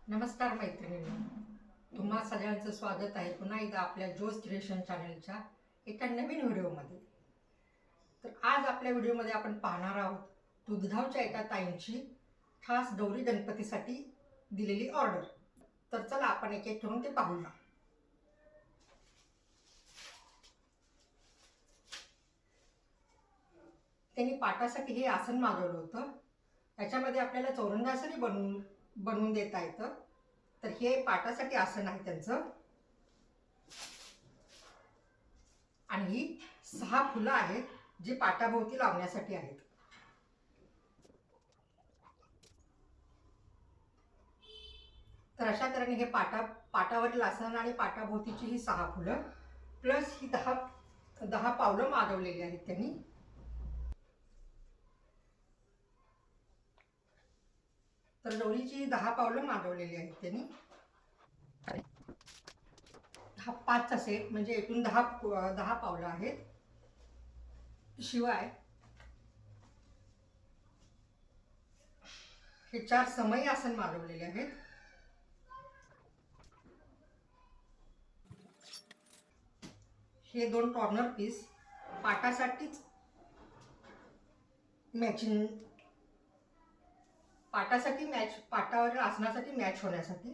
नमस्कार मैत्रिणींनो, तुम्हा सगळ्यांचं स्वागत आहे पुन्हा एकदा आपल्या जोश क्रिएशन चॅनलच्या एका नवीन व्हिडिओमध्ये. तर आज आपल्या व्हिडिओमध्ये आपण पाहणार आहोत दुधगावच्या एका ताईंची खास गौरी गणपतीसाठी दिलेली ऑर्डर. तर चला आपण एक एक करून ते पाहूया. त्यांनी पाटासाठी हे आसन मागवलं होतं. त्याच्यामध्ये आपल्याला चौरंगासनही बनवून देता येतं. तर हे पाटासाठी आसन आहे त्यांचं. आणि ही 6 फुलं आहेत जी पाटाभोवती लावण्यासाठी आहेत. तर अशा तऱ्हेने हे पाटावरील आसन आणि पाटाभोवतीची ही 6 फुलं प्लस ही 10 पावलं मागवलेली आहेत त्यांनी. तर गौरीची 10 पावलं मागवलेली आहेत त्यांनी. 5 असे म्हणजे एकूण 10 पावलं आहेत. शिवाय हे 4 समई आसन मागवलेले आहेत. हे 2 कॉर्नर पीस पाटासाठीच मॅचिंग, पाटावरील आसनासाठी मॅच होण्यासाठी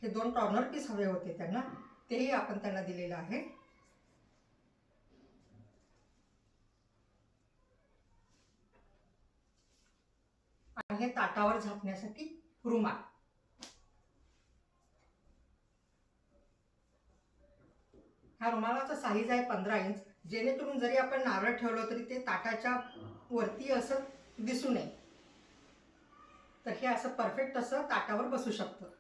हे 2 कॉर्नर पीस हवे होते त्यांना. तेही आपण त्यांना दिलेलं आहे. आणि हे ताटावर झाकण्यासाठी रुमाल. हा रुमालाचा साईज आहे 15 इंच, जेणेकरून जरी आपण नारळ ठेवलं तरी ते ताटाच्या वरती असं दिसू नये. तर हे असं परफेक्ट असं ताटावर बसू शकतं.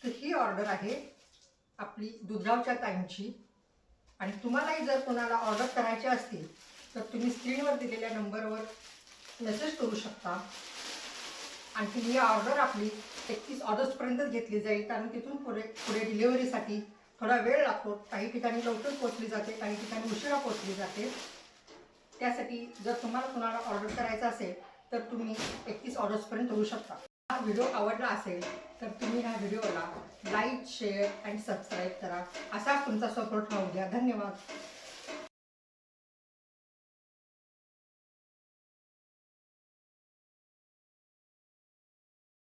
तर ही ऑर्डर आहे आपली दुधगावच्या ताईंची. आणि तुम्हालाही जर कोणाला ऑर्डर करायचे असतील तर तुम्ही स्क्रीनवर दिलेल्या नंबरवर मेसेज करू शकता. आणखी ही ऑर्डर आपली 31 ऑगस्टपर्यंतच घेतली जाईल, कारण तिथून पुढे डिलिव्हरीसाठी थोडा वेळ लागतो. काही ठिकाणी लवकर पोचली जाते, काही ठिकाणी उशिरा पोचली जाते. त्यासाठी जर तुम्हाला कोणाला ऑर्डर करायचा असेल तर तुम्ही 31 ऑगस्टपर्यंत होऊ शकता. हा व्हिडिओ आवडला असेल तर तुम्ही ह्या व्हिडिओला लाईक, शेअर आणि सबस्क्राईब करा. असाच तुमचा सपोर्ट राहू द्या. धन्यवाद.